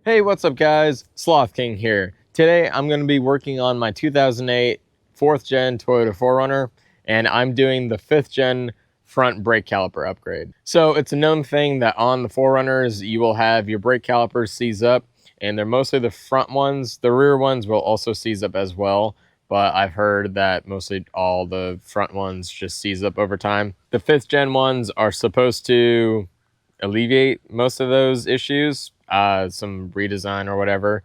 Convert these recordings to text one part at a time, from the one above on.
Hey, what's up guys? Sloth King here. Today I'm going to be working on my 2008 4th gen Toyota 4Runner, and I'm doing the 5th gen front brake caliper upgrade. So it's a known thing that on the 4Runners you will have your brake calipers seize up, and they're mostly the front ones. The rear ones will also seize up as well, but I've heard that mostly all the front ones just seize up over time. The 5th gen ones are supposed to alleviate most of those issues, some redesign or whatever.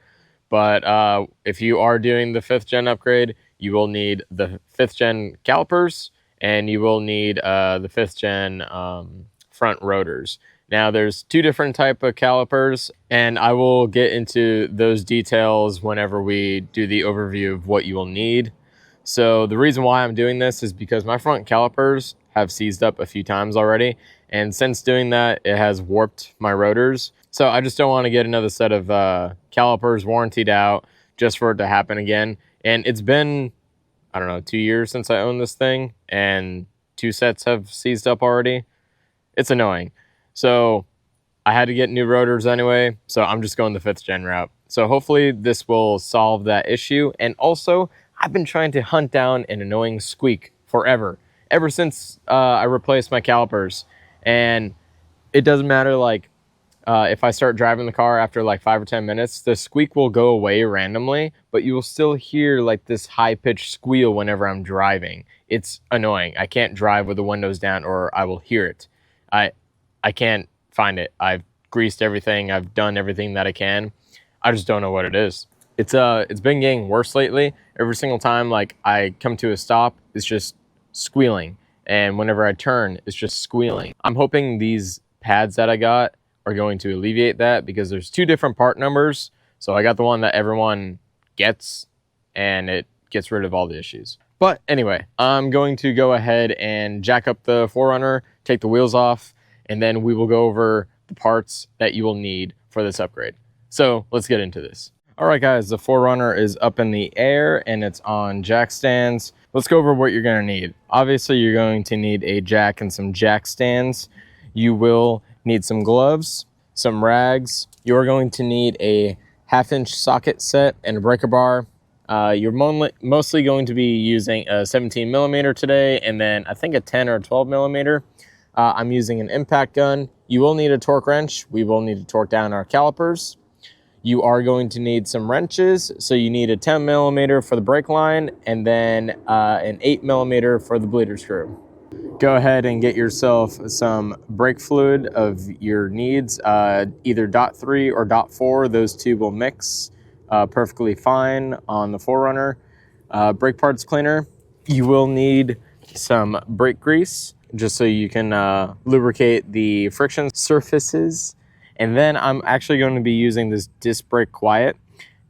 But if you are doing the 5th gen upgrade, you will need the 5th gen calipers, and you will need the 5th gen front rotors. Now there's two different type of calipers, and I will get into those details whenever we do the overview of what you will need. So the reason why I'm doing this is because my front calipers have seized up a few times already, and since doing that, it has warped my rotors. So I just don't want to get another set of calipers warrantied out just for it to happen again. And it's been, I don't know, 2 years since I owned this thing, and 2 sets have seized up already. It's annoying. So I had to get new rotors anyway, so I'm just going the 5th gen route. So hopefully this will solve that issue. And also, I've been trying to hunt down an annoying squeak forever, ever since I replaced my calipers. And it doesn't matter, like, if I start driving the car after like 5 or 10 minutes, the squeak will go away randomly, but you will still hear like this high-pitched squeal whenever I'm driving. It's annoying. I can't drive with the windows down or I will hear it. I can't find it. I've greased everything. I've done everything that I can. I just don't know what it is. It's been getting worse lately. Every single time like I come to a stop, it's just squealing. And whenever I turn, it's just squealing. I'm hoping these pads that I got are going to alleviate that, because there's 2 different part numbers. So I got the one that everyone gets, and it gets rid of all the issues. But anyway, I'm going to go ahead and jack up the 4Runner, take the wheels off, and then we will go over the parts that you will need for this upgrade. So let's get into this. All right guys, the 4Runner is up in the air and it's on jack stands. Let's go over what you're going to need. Obviously, you're going to need a jack and some jack stands. You will need some gloves, some rags. You're going to need a 1/2-inch socket set and a breaker bar. You're mostly going to be using a 17 millimeter today, and then I think a 10 or a 12 millimeter. I'm using an impact gun. You will need a torque wrench. We will need to torque down our calipers. You are going to need some wrenches. So you need a 10 millimeter for the brake line, and then an 8 millimeter for the bleeder screw. Go ahead and get yourself some brake fluid of your needs, either .3 or .4. Those two will mix perfectly fine on the 4Runner. Brake parts cleaner. You will need some brake grease, just so you can lubricate the friction surfaces. And then I'm actually going to be using this disc brake quiet.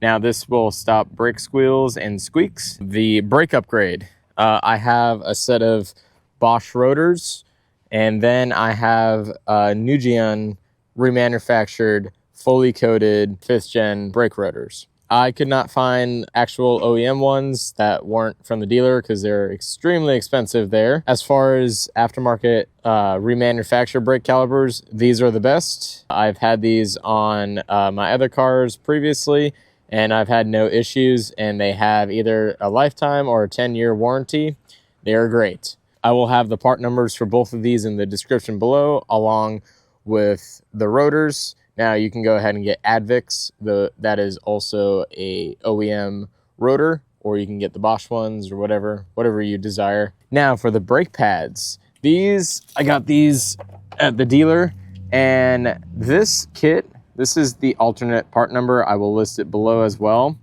Now this will stop brake squeals and squeaks. The brake upgrade, I have a set of Bosch rotors, and then I have Nujian remanufactured, fully coated 5th gen brake rotors. I could not find actual OEM ones that weren't from the dealer because they're extremely expensive there. As far as aftermarket remanufactured brake calipers, these are the best. I've had these on my other cars previously, and I've had no issues, and they have either a lifetime or a 10-year warranty. They are great. I will have the part numbers for both of these in the description below, along with the rotors. Now you can go ahead and get Advix. That is also a OEM rotor, or you can get the Bosch ones or whatever you desire. Now for the brake pads, I got these at the dealer, and this kit, this is the alternate part number. I will list it below as well.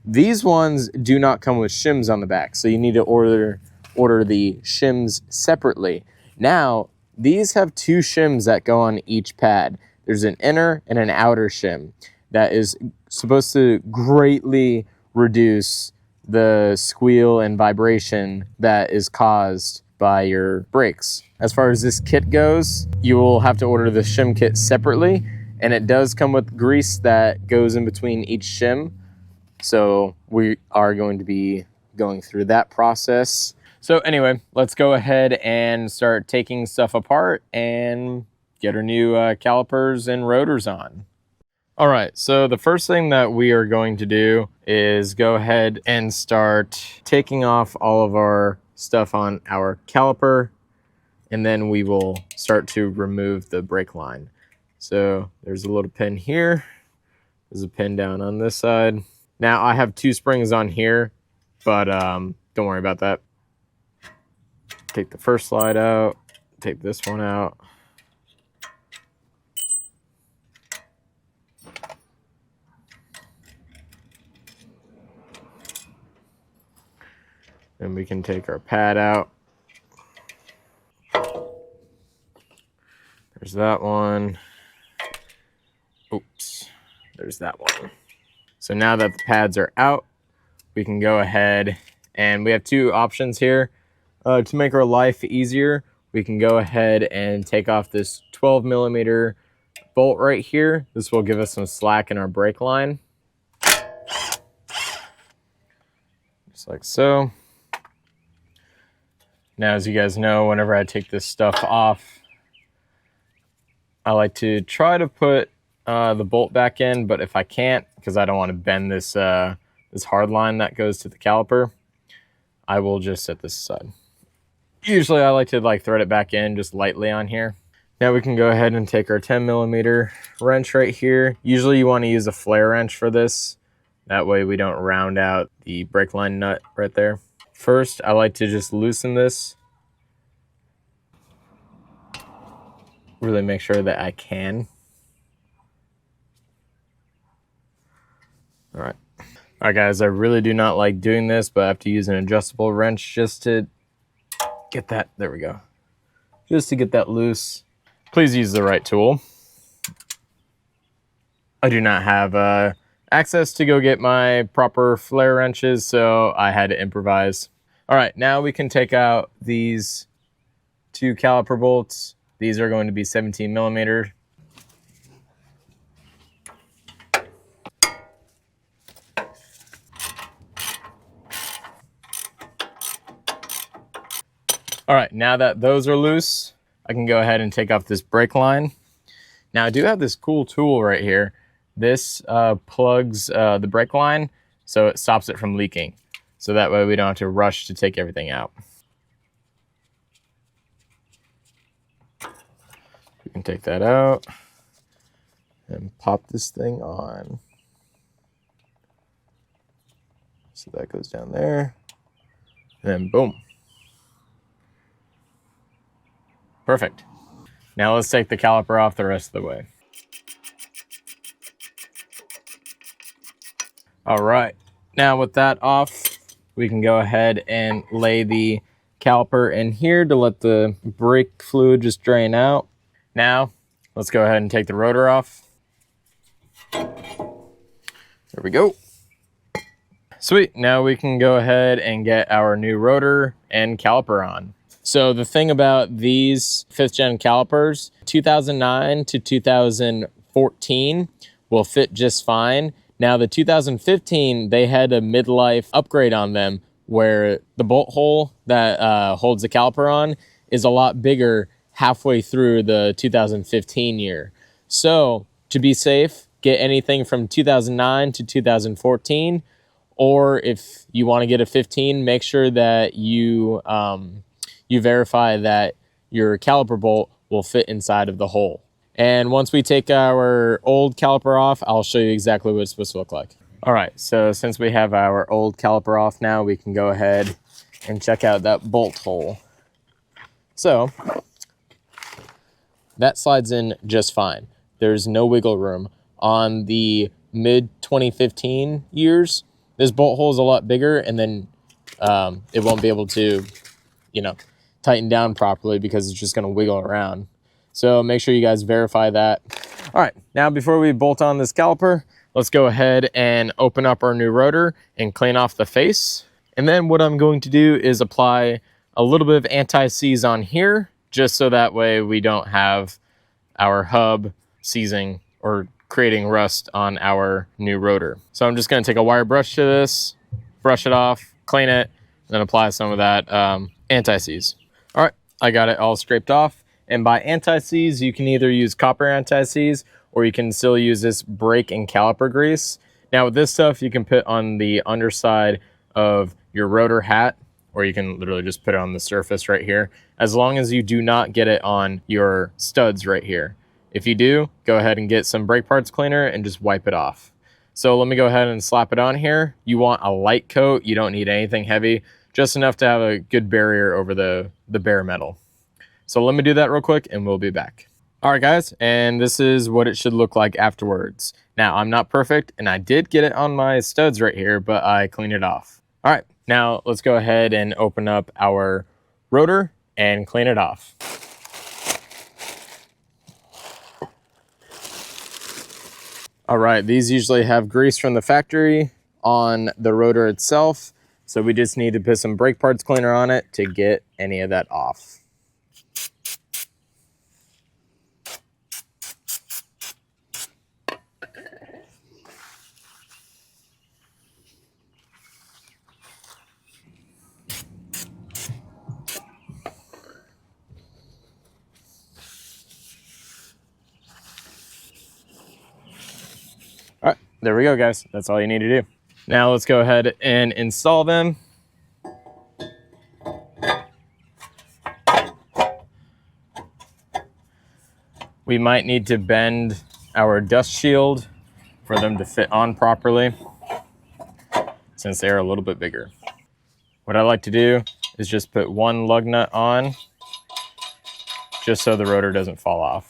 These ones do not come with shims on the back, so you need to order the shims separately. Now, these have 2 shims that go on each pad. There's an inner and an outer shim that is supposed to greatly reduce the squeal and vibration that is caused by your brakes. As far as this kit goes, you will have to order the shim kit separately, and it does come with grease that goes in between each shim. So we are going to be going through that process. So anyway, let's go ahead and start taking stuff apart and get our new calipers and rotors on. All right, so the first thing that we are going to do is go ahead and start taking off all of our stuff on our caliper, and then we will start to remove the brake line. So there's a little pin here. There's a pin down on this side. Now I have 2 springs on here, but don't worry about that. Take the first slide out, take this one out. And we can take our pad out. There's that one. Oops, there's that one. So now that the pads are out, we can go ahead and we have 2 options here. To make our life easier, we can go ahead and take off this 12mm bolt right here. This will give us some slack in our brake line. Just like so. Now, as you guys know, whenever I take this stuff off, I like to try to put the bolt back in, but if I can't, because I don't want to bend this this hard line that goes to the caliper, I will just set this aside. Usually I like to thread it back in just lightly on here. Now we can go ahead and take our 10mm wrench right here. Usually you want to use a flare wrench for this. That way we don't round out the brake line nut right there. First, I like to just loosen this. Really make sure that I can. All right. All right, guys, I really do not like doing this, but I have to use an adjustable wrench just to get that, there we go. Just to get that loose. Please use the right tool. I do not have access to go get my proper flare wrenches, so I had to improvise. All right, now we can take out these 2 caliper bolts. These are going to be 17mm. All right, now that those are loose, I can go ahead and take off this brake line. Now I do have this cool tool right here. This plugs the brake line so it stops it from leaking. So that way we don't have to rush to take everything out. We can take that out and pop this thing on. So that goes down there, and then boom. Perfect. Now let's take the caliper off the rest of the way. All right, now with that off, we can go ahead and lay the caliper in here to let the brake fluid just drain out. Now, let's go ahead and take the rotor off. There we go. Sweet, now we can go ahead and get our new rotor and caliper on. So the thing about these 5th gen calipers, 2009 to 2014 will fit just fine. Now the 2015, they had a midlife upgrade on them where the bolt hole that holds the caliper on is a lot bigger halfway through the 2015 year. So to be safe, get anything from 2009 to 2014, or if you want to get a 15, make sure that you verify that your caliper bolt will fit inside of the hole. And once we take our old caliper off, I'll show you exactly what it's supposed to look like. All right, so since we have our old caliper off now, we can go ahead and check out that bolt hole. So that slides in just fine. There's no wiggle room. On the mid 2015 years, this bolt hole is a lot bigger, and then it won't be able to, tighten down properly because it's just gonna wiggle around. So make sure you guys verify that. All right, now before we bolt on this caliper, let's go ahead and open up our new rotor and clean off the face. And then what I'm going to do is apply a little bit of anti-seize on here, just so that way we don't have our hub seizing or creating rust on our new rotor. So I'm just gonna take a wire brush to this, brush it off, clean it, and then apply some of that anti-seize. All right, I got it all scraped off. And by anti-seize, you can either use copper anti-seize or you can still use this brake and caliper grease. Now with this stuff, you can put on the underside of your rotor hat, or you can literally just put it on the surface right here, as long as you do not get it on your studs right here. If you do, go ahead and get some brake parts cleaner and just wipe it off. So let me go ahead and slap it on here. You want a light coat. You don't need anything heavy, just enough to have a good barrier over the bare metal. So let me do that real quick and we'll be back. All right, guys, and this is what it should look like afterwards. Now, I'm not perfect, and I did get it on my studs right here, but I cleaned it off. All right, now let's go ahead and open up our rotor and clean it off. All right, these usually have grease from the factory on the rotor itself, so we just need to put some brake parts cleaner on it to get any of that off. All right, there we go, guys. That's all you need to do. Now let's go ahead and install them. We might need to bend our dust shield for them to fit on properly, since they're a little bit bigger. What I like to do is just put one lug nut on, just so the rotor doesn't fall off.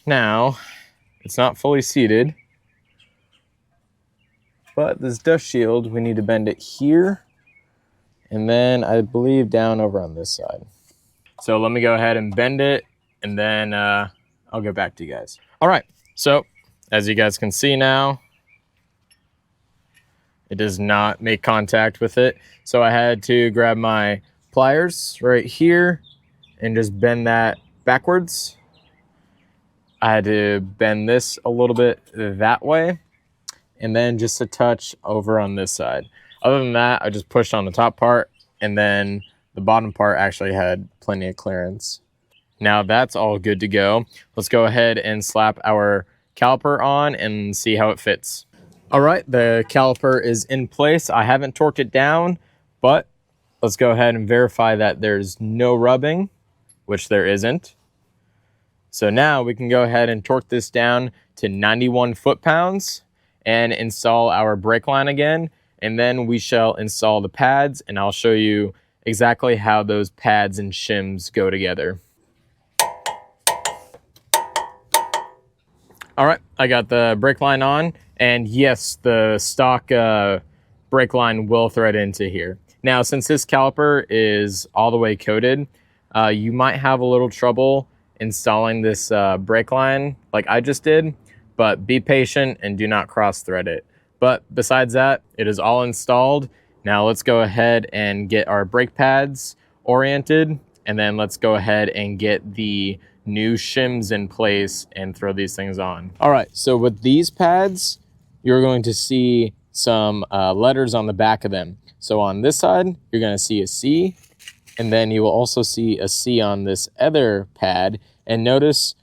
Now, it's not fully seated, but this dust shield, we need to bend it here, and then I believe down over on this side. So let me go ahead and bend it, and then I'll get back to you guys. All right, so as you guys can see now, it does not make contact with it. So I had to grab my pliers right here and just bend that backwards. I had to bend this a little bit that way, and then just a touch over on this side. Other than that, I just pushed on the top part, and then the bottom part actually had plenty of clearance. Now that's all good to go. Let's go ahead and slap our caliper on and see how it fits. All right, the caliper is in place. I haven't torqued it down, but let's go ahead and verify that there's no rubbing, which there isn't. So now we can go ahead and torque this down to 91 foot-pounds and install our brake line again, and then we shall install the pads, and I'll show you exactly how those pads and shims go together. All right, I got the brake line on, and yes, the stock brake line will thread into here. Now, since this caliper is all the way coated, you might have a little trouble installing this brake line like I just did, but be patient and do not cross thread it. But besides that, it is all installed. Now let's go ahead and get our brake pads oriented, and then let's go ahead and get the new shims in place and throw these things on. All right, so with these pads, you're going to see some letters on the back of them. So on this side, you're going to see a C, and then you will also see a C on this other pad. And notice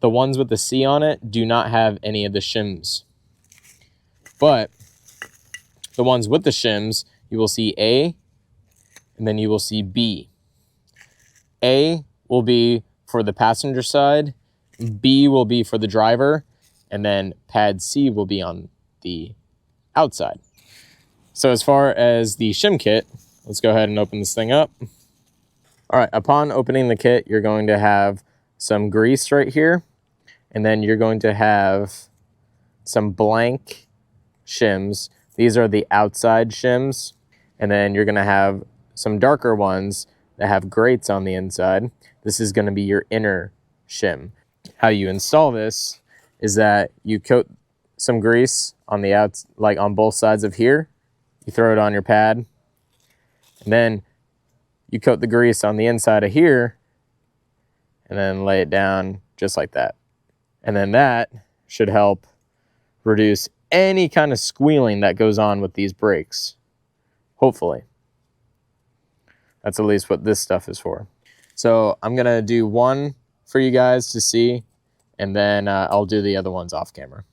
the ones with the C on it do not have any of the shims. But the ones with the shims, you will see A, and then you will see B. A will be for the passenger side, B will be for the driver, and then pad C will be on the outside. So as far as the shim kit, let's go ahead and open this thing up. All right, upon opening the kit, you're going to have some grease right here, and then you're going to have some blank shims. These are the outside shims, and then you're gonna have some darker ones that have grates on the inside. This is gonna be your inner shim. How you install this is that you coat some grease on the outs, like on both sides of here. You throw it on your pad, and then you coat the grease on the inside of here, and then lay it down just like that. And then that should help reduce any kind of squealing that goes on with these brakes. Hopefully. That's at least what this stuff is for. So I'm gonna do one for you guys to see, and then I'll do the other ones off camera.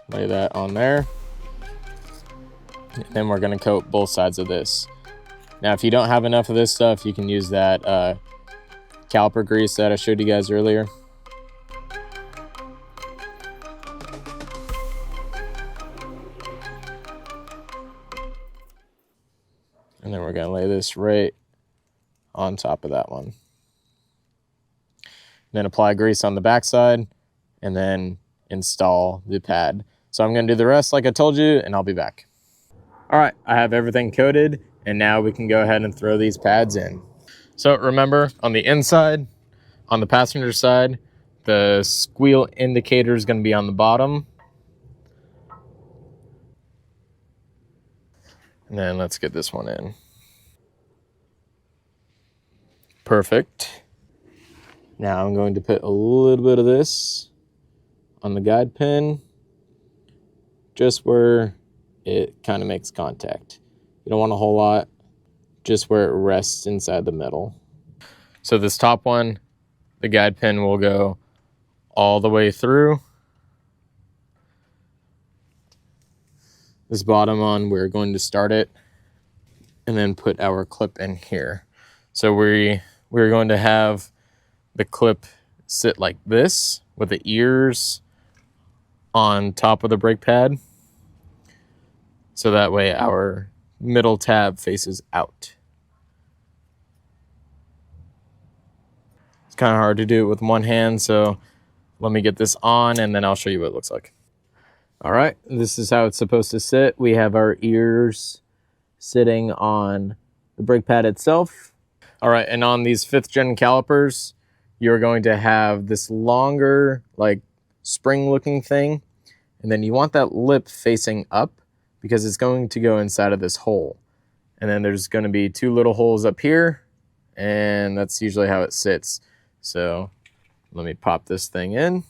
Lay that on there. And then we're gonna coat both sides of this. Now, if you don't have enough of this stuff, you can use that caliper grease that I showed you guys earlier. And then we're gonna lay this right on top of that one. Then apply grease on the backside and then install the pad. So I'm gonna do the rest like I told you, and I'll be back. All right, I have everything coated, and now we can go ahead and throw these pads in. So remember, on the inside, on the passenger side, the squeal indicator is gonna be on the bottom. And then let's get this one in. Perfect. Now I'm going to put a little bit of this on the guide pin, just where it kind of makes contact. You don't want a whole lot, just where it rests inside the metal. So this top one, the guide pin will go all the way through. This bottom one, we're going to start it and then put our clip in here. So we're going to have the clip sit like this with the ears on top of the brake pad. So that way our middle tab faces out. It's kind of hard to do it with one hand, so let me get this on and then I'll show you what it looks like. All right, this is how it's supposed to sit. We have our ears sitting on the brake pad itself. All right, and on these 5th gen calipers, you're going to have this longer, like spring looking thing. And then you want that lip facing up because it's going to go inside of this hole. And then there's going to be 2 little holes up here, and that's usually how it sits. So let me pop this thing in.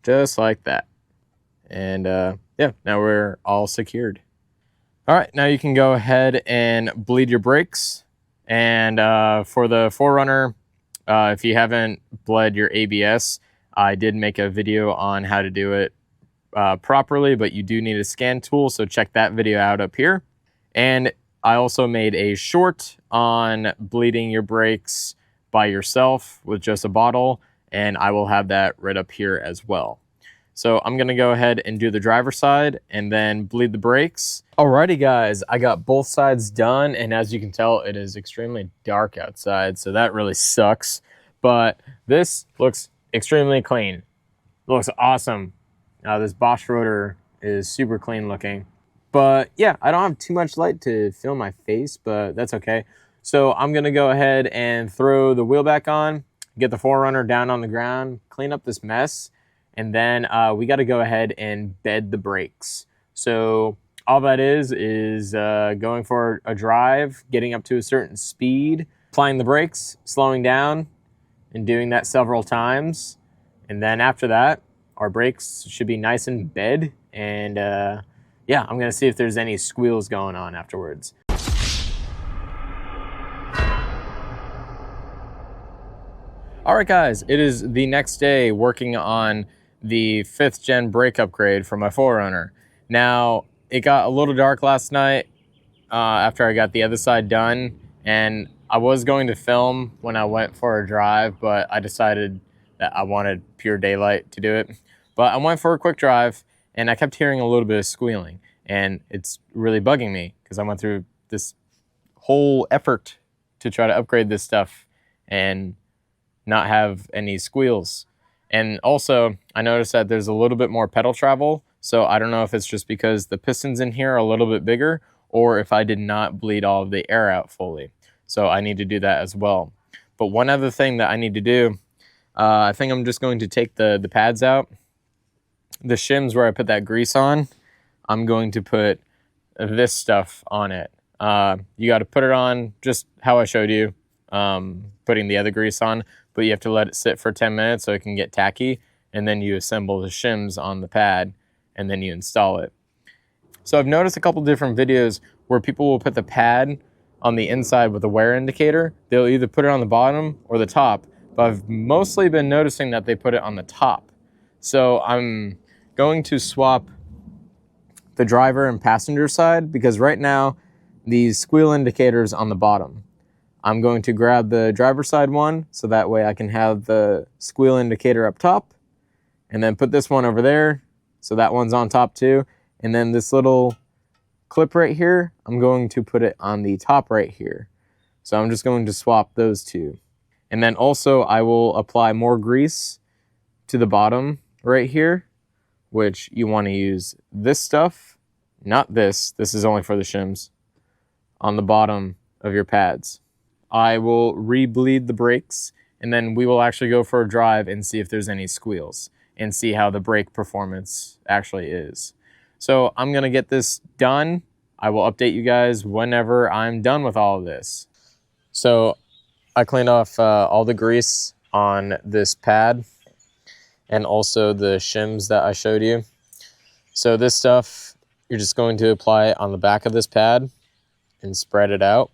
Just like that. And yeah, now we're all secured. All right, now you can go ahead and bleed your brakes. And for the 4Runner, if you haven't bled your ABS, I did make a video on how to do it properly, but you do need a scan tool, so check that video out up here. And I also made a short on bleeding your brakes by yourself with just a bottle, and I will have that right up here as well. So I'm gonna go ahead and do the driver's side and then bleed the brakes. Alrighty guys, I got both sides done, and as you can tell, it is extremely dark outside, so that really sucks. But this looks extremely clean. Looks awesome. This Bosch rotor is super clean looking. But yeah, I don't have too much light to film my face, but that's okay. So I'm gonna go ahead and throw the wheel back on, get the 4Runner down on the ground, clean up this mess, and then we gotta go ahead and bed the brakes. So all that is going for a drive, getting up to a certain speed, applying the brakes, slowing down, and doing that several times. And then after that, our brakes should be nice and bed. And yeah, I'm gonna see if there's any squeals going on afterwards. All right guys, it is the next day working on the 5th gen brake upgrade for my 4Runner. Now, it got a little dark last night after I got the other side done, and I was going to film when I went for a drive, but I decided that I wanted pure daylight to do it. But I went for a quick drive, and I kept hearing a little bit of squealing, and it's really bugging me because I went through this whole effort to try to upgrade this stuff and not have any squeals. And also, I noticed that there's a little bit more pedal travel, so I don't know if it's just because the pistons in here are a little bit bigger or if I did not bleed all of the air out fully. So I need to do that as well. But one other thing that I need to do, I think I'm just going to take the pads out. The shims where I put that grease on, I'm going to put this stuff on it. You got to put it on just how I showed you, putting the other grease on, but you have to let it sit for 10 minutes so it can get tacky, and then you assemble the shims on the pad, and then you install it. So I've noticed a couple different videos where people will put the pad on the inside with a wear indicator. They'll either put it on the bottom or the top, but I've mostly been noticing that they put it on the top. So I'm going to swap the driver and passenger side, because right now these squeal indicators on the bottom. I'm going to grab the driver side one so that way I can have the squeal indicator up top, and then put this one over there so that one's on top too. And then this little clip right here, I'm going to put it on the top right here. So I'm just going to swap those two. And then also I will apply more grease to the bottom right here, which you want to use this stuff, not this. This is only for the shims, on the bottom of your pads. I will re-bleed the brakes, and then we will actually go for a drive and see if there's any squeals and see how the brake performance actually is. So I'm gonna get this done. I will update you guys whenever I'm done with all of this. So I cleaned off all the grease on this pad and also the shims that I showed you. So this stuff, you're just going to apply it on the back of this pad and spread it out.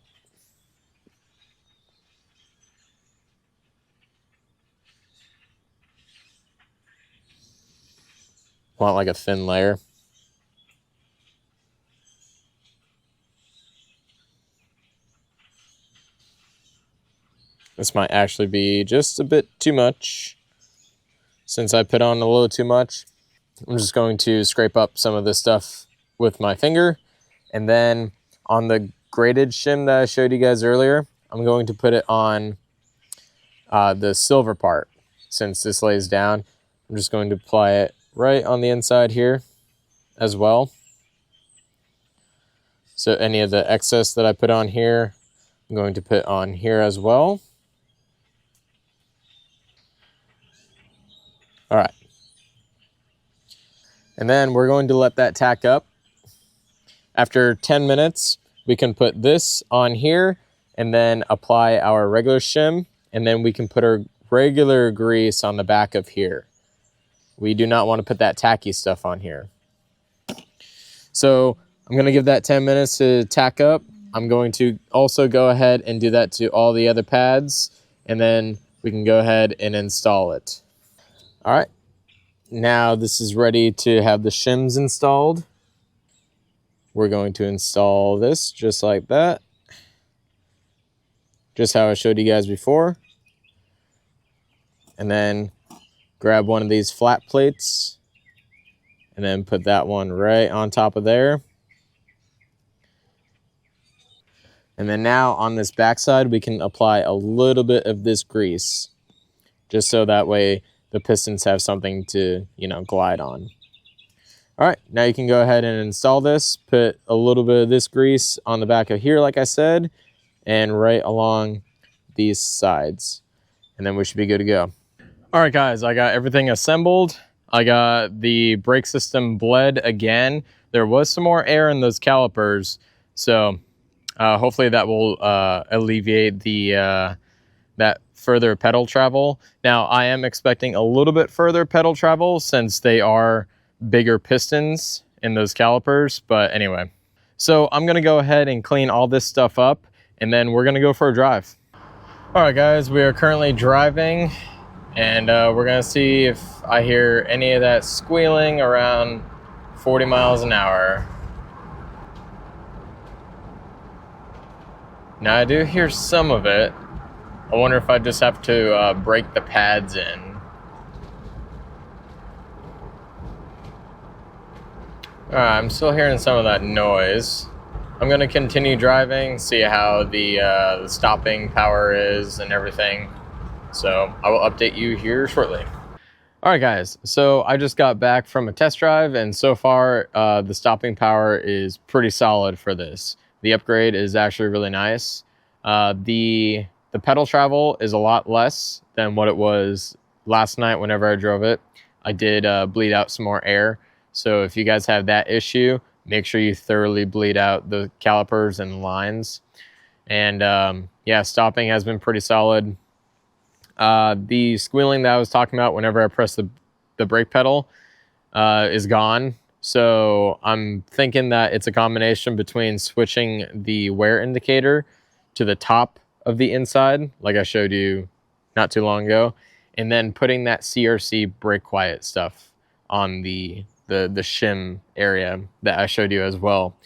Want like a thin layer. This might actually be just a bit too much. Since I put on a little too much, I'm just going to scrape up some of this stuff with my finger. And then on the graded shim that I showed you guys earlier, I'm going to put it on the silver part. Since this lays down, I'm just going to apply it right on the inside here as well. So any of the excess that I put on here, I'm going to put on here as well. All right. And then we're going to let that tack up. After 10 minutes, we can put this on here and then apply our regular shim, and then we can put our regular grease on the back of here. We do not want to put that tacky stuff on here. So I'm going to give that 10 minutes to tack up. I'm going to also go ahead and do that to all the other pads, and then we can go ahead and install it. All right, now this is ready to have the shims installed. We're going to install this just like that. Just how I showed you guys before. And then grab one of these flat plates and then put that one right on top of there. And then now on this backside, we can apply a little bit of this grease, just so that way the pistons have something to, glide on. All right, now you can go ahead and install this. Put a little bit of this grease on the back of here, like I said, and right along these sides. And then we should be good to go. All right, guys, I got everything assembled. I got the brake system bled again. There was some more air in those calipers, so hopefully that will alleviate the that further pedal travel. Now, I am expecting a little bit further pedal travel since they are bigger pistons in those calipers, but anyway. So I'm gonna go ahead and clean all this stuff up, and then we're gonna go for a drive. All right, guys, we are currently driving, and we're gonna see if I hear any of that squealing around 40 miles an hour. Now, I do hear some of it. I wonder if I just have to break the pads in. All right, I'm still hearing some of that noise. I'm gonna continue driving, see how the stopping power is and everything. So I will update you here shortly. All right, guys, so I just got back from a test drive, and so far the stopping power is pretty solid for this. The upgrade is actually really nice. The pedal travel is a lot less than what it was last night whenever I drove it, I did bleed out some more air. So if you guys have that issue, make sure you thoroughly bleed out the calipers and lines. And yeah, stopping has been pretty solid. The squealing that I was talking about whenever I press the brake pedal is gone. So I'm thinking that it's a combination between switching the wear indicator to the top of the inside, like I showed you not too long ago, and then putting that CRC Brake Quiet stuff on the shim area that I showed you as well.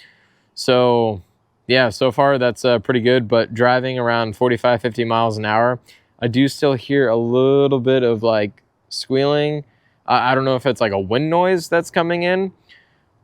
So yeah, so far that's pretty good, but driving around 45-50 miles an hour, I do still hear a little bit of like squealing. I don't know if it's like a wind noise that's coming in,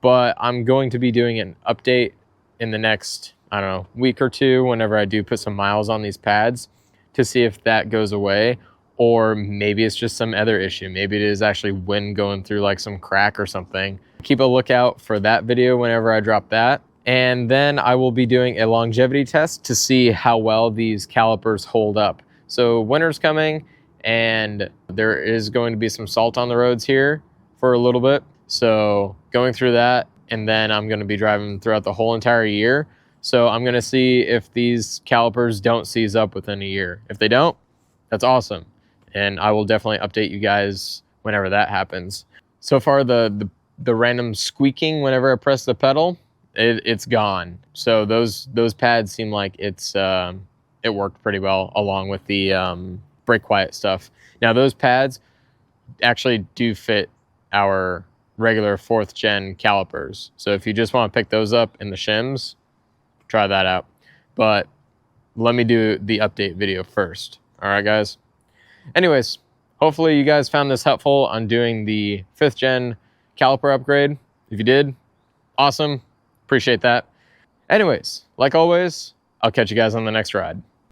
but I'm going to be doing an update in the next, I don't know, week or two whenever I do put some miles on these pads to see if that goes away, or maybe it's just some other issue. Maybe it is actually wind going through like some crack or something. Keep a lookout for that video whenever I drop that. And then I will be doing a longevity test to see how well these calipers hold up. So winter's coming, and there is going to be some salt on the roads here for a little bit. So going through that, and then I'm going to be driving throughout the whole entire year. So I'm going to see if these calipers don't seize up within a year. If they don't, that's awesome. And I will definitely update you guys whenever that happens. So far, the random squeaking whenever I press the pedal, it's gone. So those pads seem like it worked pretty well along with the brake quiet stuff. Now those pads actually do fit our regular 4th gen calipers. So if you just want to pick those up in the shims, try that out. But let me do the update video first. All right, guys. Anyways, hopefully you guys found this helpful on doing the 5th gen caliper upgrade. If you did, awesome. Appreciate that. Anyways, like always, I'll catch you guys on the next ride.